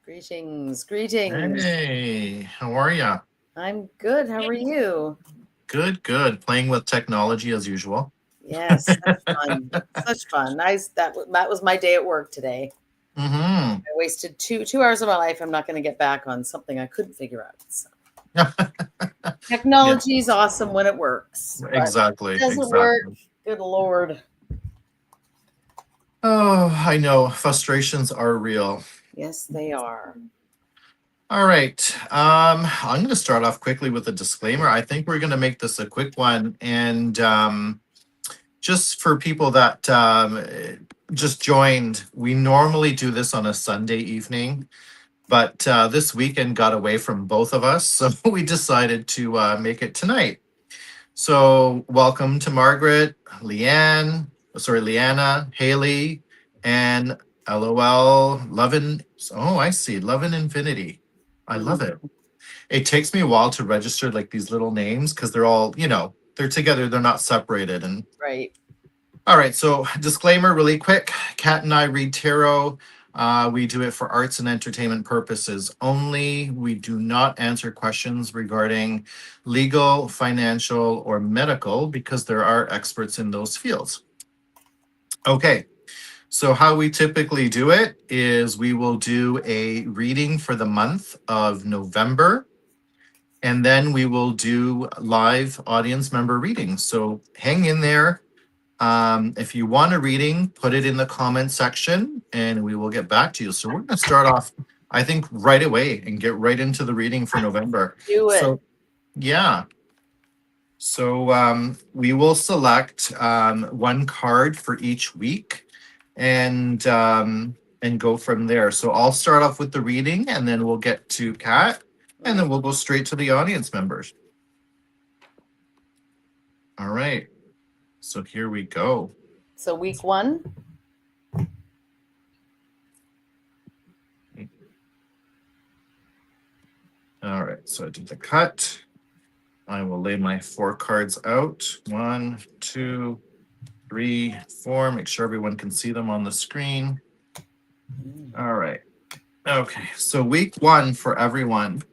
Greetings, greetings. Hey, how are ya? I'm good. How are you? Good, good. Playing with technology as usual. Yes, that's fun. Such fun. Nice. That was my day at work today. Mm-hmm. I wasted two hours of my life. I'm not going to get back on something I couldn't figure out. So. Yeah, Technology is awesome when it works, but exactly, it doesn't work. exactly. Good Lord. Oh, I know. Frustrations are real. Yes, they are. All right. I'm going to start off quickly with a disclaimer. I think we're going to make this a quick one. And just for people that just joined, we normally do this on a Sunday evening. But this weekend got away from both of us, so we decided to make it tonight. So, welcome to Margaret, Leanna, Haley, and LOL, Lovin. Oh, I see, Lovin Infinity. I love it. It takes me a while to register like these little names because they're all, they're together, they're not separated. And Right. all right, so disclaimer really quick. Kat and I read tarot. We do it for arts and entertainment purposes only. We do not answer questions regarding legal, financial, or medical because there are experts in those fields. Okay, so how we typically do it is we will do a reading for the month of November, and then we will do live audience member readings. So hang in there. If you want a reading, put it in the comment section and we will get back to you. So we're going to start off, I think, right away and get right into the reading for November. Do it. So, yeah. So we will select one card for each week and go from there. So I'll start off with the reading and then we'll get to Kat and then we'll go straight to the audience members. All right. So here we go. So week 1. All right, so I did the cut. I will lay my 4 cards out. 1, 2, 3, 4. Make sure everyone can see them on the screen. All right. Okay, so week 1 for everyone.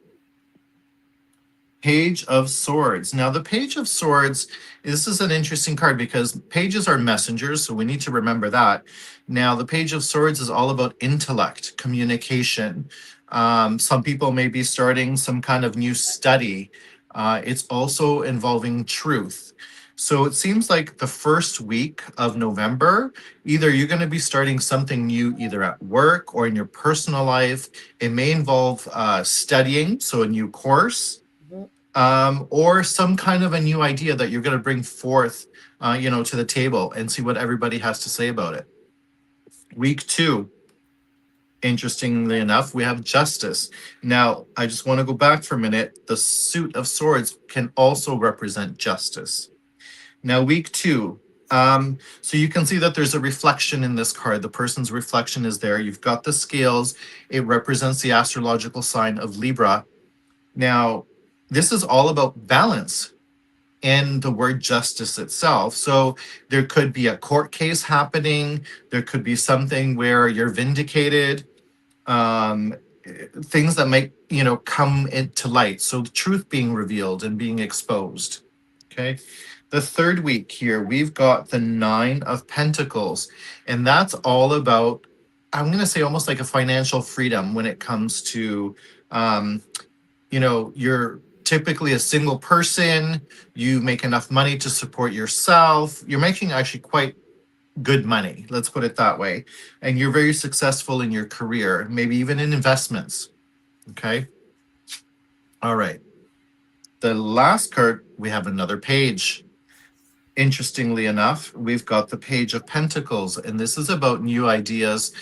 Page of Swords. Now, the Page of Swords, this is an interesting card because pages are messengers, so we need to remember that. Now, the Page of Swords is all about intellect, communication. Some people may be starting some kind of new study. It's also involving truth. So it seems like the first week of November, either you're going to be starting something new, either at work or in your personal life. It may involve studying, so a new course, or some kind of a new idea that you're going to bring forth, to the table and see what everybody has to say about it. Week 2. Interestingly enough, we have Justice. Now, I just want to go back for a minute. The suit of swords can also represent justice. Now, week 2. So you can see that there's a reflection in this card. The person's reflection is there. You've got the scales. It represents the astrological sign of Libra. Now, this is all about balance and the word justice itself. So there could be a court case happening. There could be something where you're vindicated. Things that might, come into light. So the truth being revealed and being exposed. Okay. The third week here, we've got the 9 of Pentacles. And that's all about, I'm going to say almost like a financial freedom when it comes to Um, you're typically a single person, you make enough money to support yourself, you're making actually quite good money, let's put it that way, and you're very successful in your career, maybe even in investments. Okay. All right. The last card, we have another page. Interestingly enough, we've got the Page of Pentacles, and this is about new ideas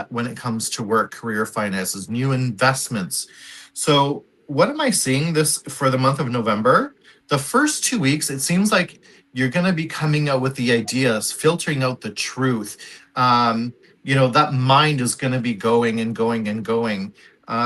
when it comes to work, career, finances, new investments. So, what am I seeing this for the month of November? The first 2 weeks, it seems like you're going to be coming out with the ideas, filtering out the truth. That mind is going to be going and going and going.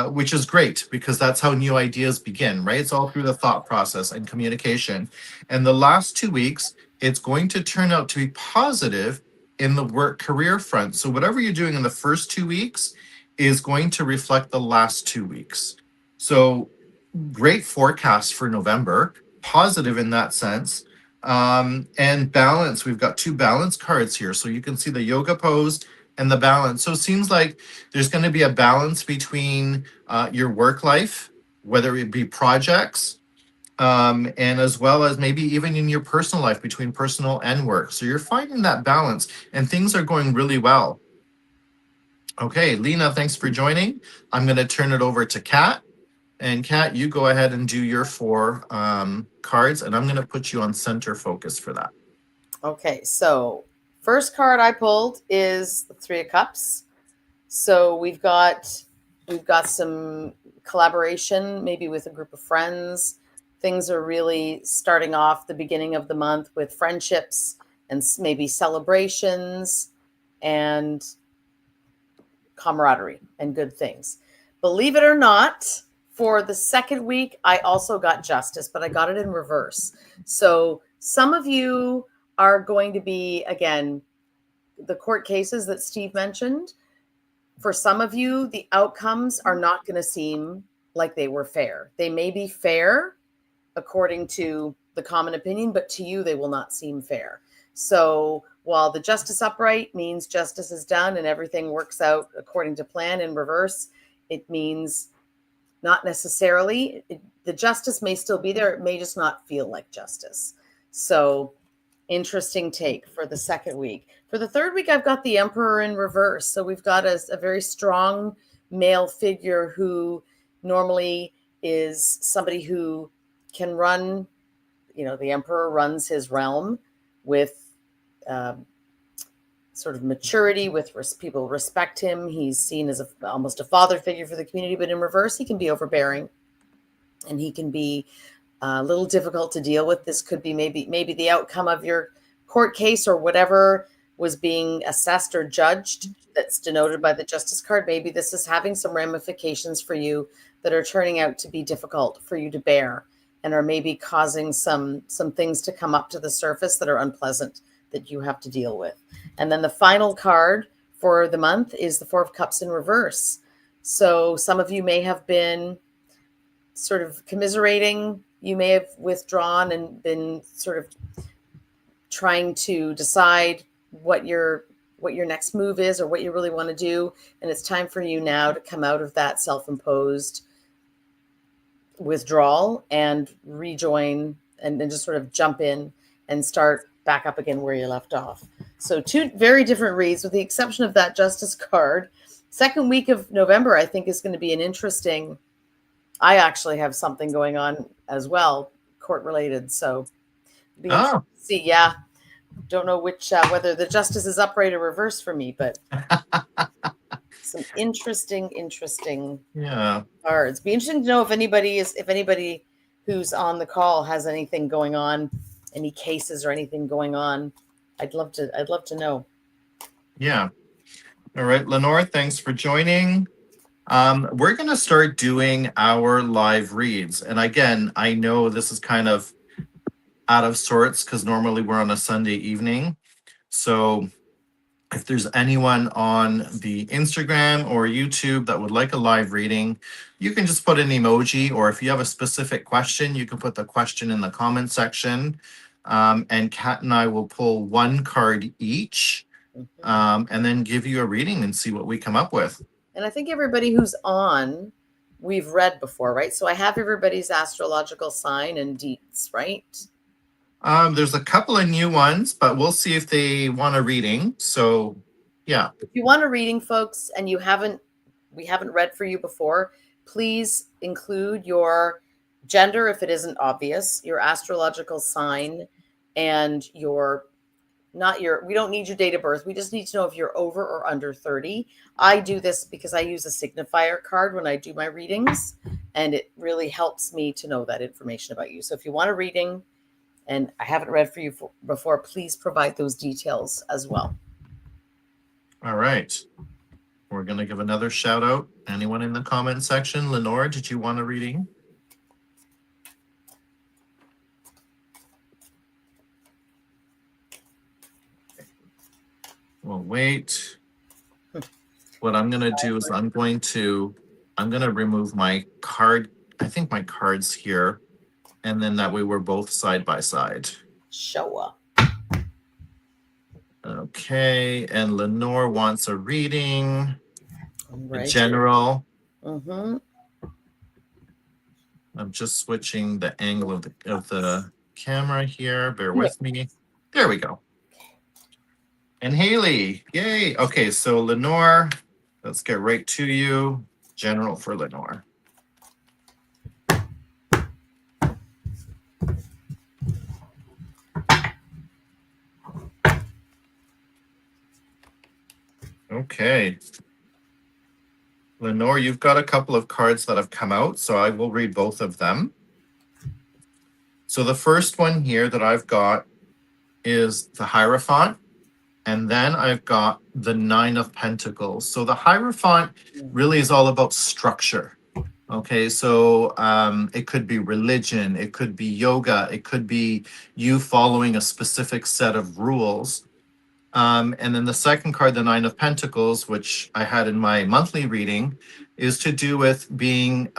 Which is great because that's how new ideas begin, right? It's all through the thought process and communication. And the last 2 weeks, it's going to turn out to be positive in the work career front. So whatever you're doing in the first 2 weeks is going to reflect the last 2 weeks. So great forecast for November, positive in that sense. And balance, we've got two balance cards here. So you can see the yoga pose and the balance. So it seems like there's going to be a balance between your work life, whether it be projects, and as well as maybe even in your personal life between personal and work. So you're finding that balance and things are going really well. Okay, Lena, thanks for joining. I'm going to turn it over to Kat. And Kat, you go ahead and do your 4 cards, and I'm going to put you on center focus for that. Okay, so first card I pulled is the Three of Cups. So we've got some collaboration, maybe with a group of friends. Things are really starting off the beginning of the month with friendships and maybe celebrations and camaraderie and good things. Believe it or not, for the second week, I also got Justice, but I got it in reverse. So some of you are going to be, again, the court cases that Steve mentioned. For some of you, the outcomes are not going to seem like they were fair. They may be fair according to the common opinion, but to you, they will not seem fair. So while the Justice upright means justice is done and everything works out according to plan, in reverse, it means not necessarily. The justice may still be there. It may just not feel like justice. So interesting take for the second week. For the third week, I've got the Emperor in reverse. So we've got a very strong male figure who normally is somebody who can run, the Emperor runs his realm with sort of maturity, with people respect him. He's seen as almost a father figure for the community, but in reverse, he can be overbearing and he can be a little difficult to deal with. This could be maybe the outcome of your court case or whatever was being assessed or judged that's denoted by the Justice card. Maybe this is having some ramifications for you that are turning out to be difficult for you to bear and are maybe causing some things to come up to the surface that are unpleasant that you have to deal with. And then the final card for the month is the Four of Cups in reverse. So some of you may have been sort of commiserating. You may have withdrawn and been sort of trying to decide what your next move is or what you really want to do. And it's time for you now to come out of that self-imposed withdrawal and rejoin and then just sort of jump in and start back up again where you left off. So 2 very different reads with the exception of that Justice card. Second week of November, I think, is going to be an interesting. I actually have something going on as well, court related. So see, yeah. Don't know which whether the Justice is upright or reverse for me, but some interesting cards. Be interesting to know if anybody who's on the call has anything going on, any cases or anything going on. I'd love to know. Yeah. All right, Lenore, thanks for joining. We're going to start doing our live reads. And again, I know this is kind of out of sorts because normally we're on a Sunday evening. So if there's anyone on the Instagram or YouTube that would like a live reading, you can just put an emoji, or if you have a specific question, you can put the question in the comment section. And Kat and I will pull 1 card each and then give you a reading and see what we come up with. And I think everybody who's on we've read before, right? So I have everybody's astrological sign and deets, right? There's a couple of new ones, but we'll see if they want a reading. So, yeah. If you want a reading, folks, and we haven't read for you before, please include your gender if it isn't obvious, your astrological sign, and we don't need your date of birth. We just need to know if you're over or under 30. I do this because I use a signifier card when I do my readings, and it really helps me to know that information about you. So if you want a reading and I haven't read for you before, please provide those details as well. All right. We're going to give another shout out. Anyone in the comment section? Lenore, did you want a reading? We'll wait. What I'm going to do is I'm going to remove my card. I think my card's here. And then that way we're both side by side. Show up. Okay. And Lenore wants a reading. Right. General. Mm-hmm. I'm just switching the angle of the camera here. Bear with me. There we go. And Haley, yay. Okay, so Lenore, let's get right to you. General for Lenore. Okay. Lenore, you've got a couple of cards that have come out, so I will read both of them. So the first one here that I've got is the Hierophant, and then I've got the Nine of Pentacles. So the Hierophant really is all about structure. Okay, so it could be religion, it could be yoga, it could be you following a specific set of rules. And then the second card, the Nine of Pentacles, which I had in my monthly reading, is to do with being,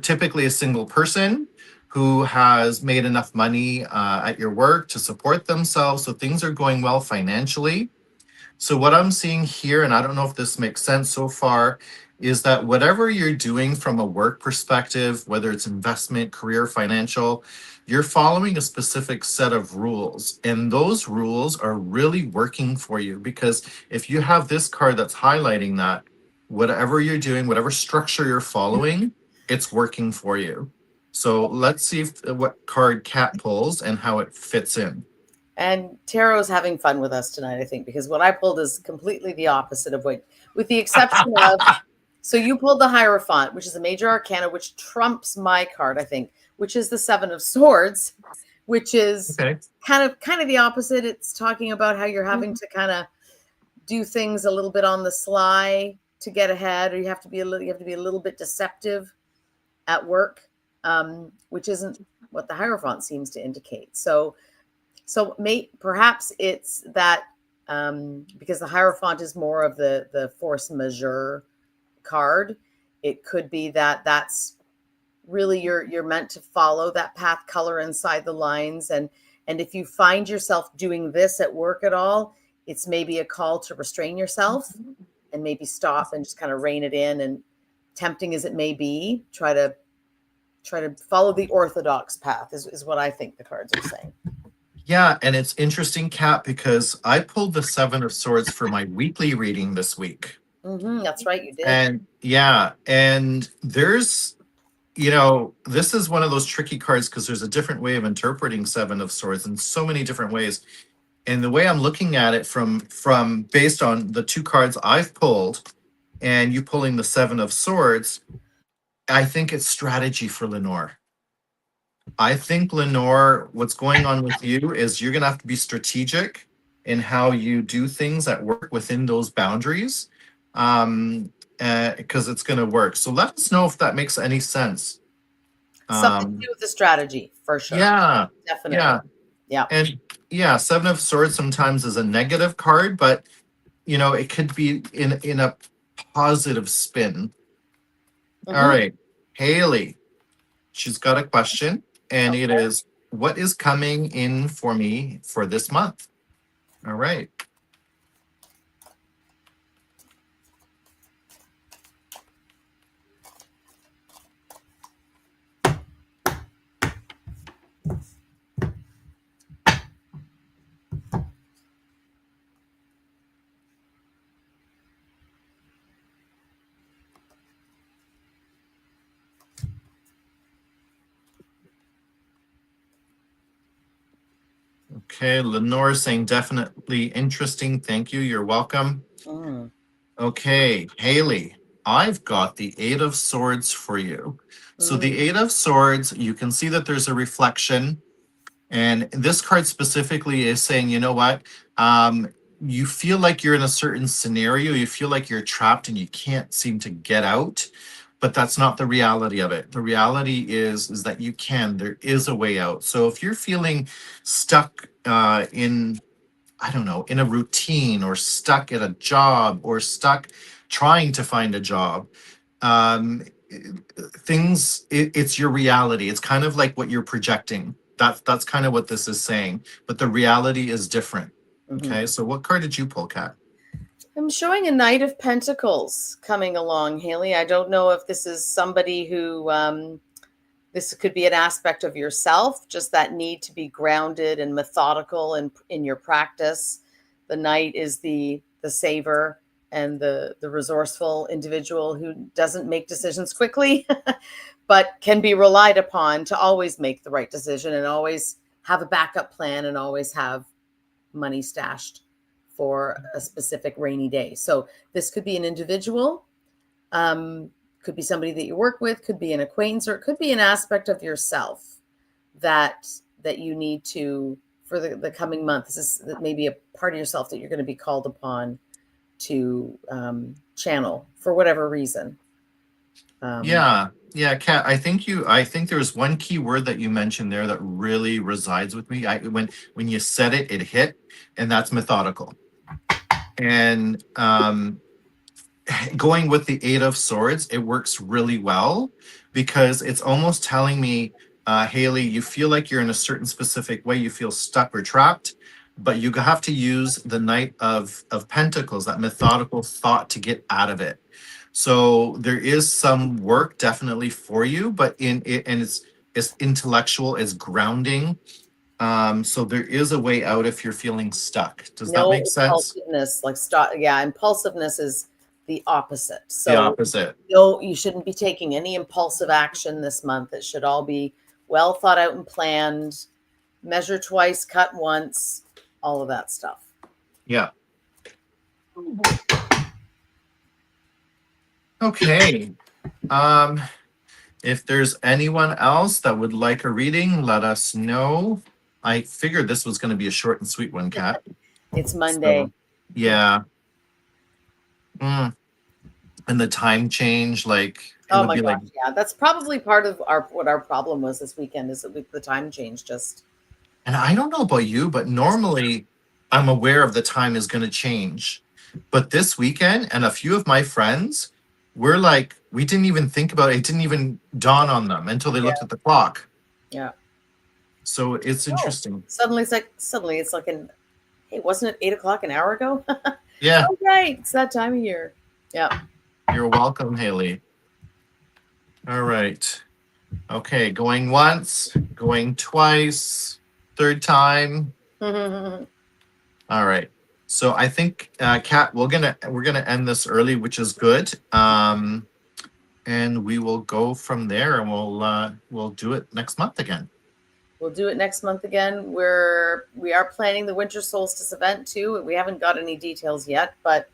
typically a single person who has made enough money at your work to support themselves. So things are going well financially. So what I'm seeing here, and I don't know if this makes sense so far, is that whatever you're doing from a work perspective, whether it's investment, career, financial, you're following a specific set of rules. And those rules are really working for you, because if you have this card that's highlighting that, whatever you're doing, whatever structure you're following, it's working for you. So let's see what card Kat pulls and how it fits in. And Tarot's having fun with us tonight, I think, because what I pulled is completely the opposite of what, with the exception of, so you pulled the Hierophant, which is a major arcana, which trumps my card, I think, which is the Seven of Swords, which is kind of the opposite. It's talking about how you're having to kind of do things a little bit on the sly to get ahead, or you have to be a little bit deceptive at work, which isn't what the Hierophant seems to indicate. So perhaps it's that because the Hierophant is more of the force majeure card, it could be that that's really you're meant to follow that path color inside the lines, and if you find yourself doing this at work at all, it's maybe a call to restrain yourself and maybe stop and just kind of rein it in, and tempting as it may be, try to follow the orthodox path is what I think the cards are saying. Yeah, and it's interesting, Kat, because I pulled the Seven of Swords for my weekly reading this week. That's right, you did. And yeah, and there's, this is one of those tricky cards because there's a different way of interpreting Seven of Swords in so many different ways. And the way I'm looking at it from based on the two cards I've pulled and you pulling the Seven of Swords, I think it's strategy for Lenore. I think, Lenore, what's going on with you is you're going to have to be strategic in how you do things at work within those boundaries, because it's going to work. So let us know if that makes any sense. Something to do with the strategy, for sure. Yeah. Definitely. Yeah. And yeah, Seven of Swords sometimes is a negative card, but, it could be in a positive spin. All right. Haley, she's got a question. And it is, what is coming in for me for this month? All right. Okay, Lenore saying definitely interesting. Thank you. You're welcome. Mm. Okay, Haley, I've got the Eight of Swords for you. So the Mm. Eight of Swords, you can see that there's a reflection. And this card specifically is saying, you know what? You feel like you're in a certain scenario, you feel like you're trapped and you can't seem to get out, but that's not the reality of it. The reality is that you can. There is a way out. So if you're feeling stuck in, I don't know, in a routine or stuck at a job or stuck trying to find a job, um it's your reality. It's kind of like what you're projecting. That's kind of what this is saying, but the reality is different. Mhm. Okay, so what card did you pull, Kat? I'm showing a Knight of Pentacles coming along, Haley. I don't know if this is somebody who, this could be an aspect of yourself, just that need to be grounded and methodical in your practice. The Knight is the saver and the resourceful individual who doesn't make decisions quickly, but can be relied upon to always make the right decision and always have a backup plan and always have money stashed for a specific rainy day. So this could be an individual, could be somebody that you work with, could be an acquaintance, or it could be an aspect of yourself that you need to for the coming month. This is maybe a part of yourself that you're going to be called upon to channel for whatever reason. Yeah, Kat, I think there's one key word that you mentioned there that really resides with me. When you said it, it hit, and that's methodical. And going with the Eight of Swords, it works really well because it's almost telling me, Haley, you feel like you're in a certain specific way, you feel stuck or trapped, but you have to use the Knight of Pentacles, that methodical thought to get out of it. So there is some work definitely for you, but in it, and it's intellectual, it's grounding. So there is a way out if you're feeling stuck. Does that No make sense? impulsiveness, like stop. Yeah, impulsiveness is the opposite. The So opposite. no, you shouldn't be taking any impulsive action this month. It should all be well thought out and planned. Measure twice, cut once, all of that stuff. Yeah. Okay. If there's anyone else that would like a reading, let us know. I figured this was going to be a short and sweet one, Kat. It's Monday. So, yeah. And the time change, like it Oh would my be gosh, like, yeah. That's probably part of what our problem was this weekend is that with the time change just and I don't know about you, but normally I'm aware of the time is going to change. But this weekend, and a few of my friends, we're like, we didn't even think about it. It didn't even dawn on them until they yeah, looked at the clock. yeah. So it's interesting. Suddenly it's like hey, wasn't it 8 o'clock an hour ago? Yeah, Oh right, it's that time of year. Yeah. you're welcome, Haley. All right. Okay, going once, going twice, third time. Mhm. All right. So I think, Kat, we're gonna end this early, which is good. And we will go from there, and we'll do it next month again. We'll do it next month again. We are planning the winter solstice event too. We haven't got any details yet, but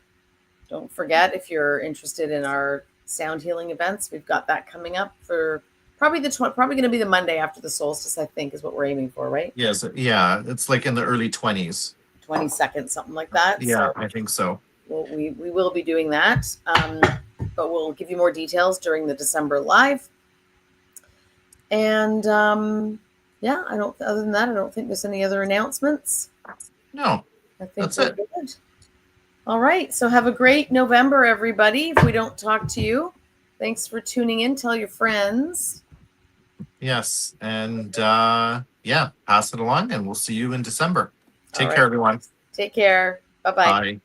don't forget if you're interested in our sound healing events, we've got that coming up for probably probably going to be the Monday after the solstice. I think is what we're aiming for, right? Yes, yeah, it's like in the early 20s. 22nd, something like that. Yeah, So I think so. we will be doing that, but we'll give you more details during the December live. And yeah, I don't. Other than that, I don't think there's any other announcements. No, I think that's we're it. good. All right. So have a great November, everybody. If we don't talk to you, thanks for tuning in. Tell your friends. Yes, and yeah, pass it along, and we'll see you in December. All Take right. care, everyone. Take care. Bye-bye. Bye.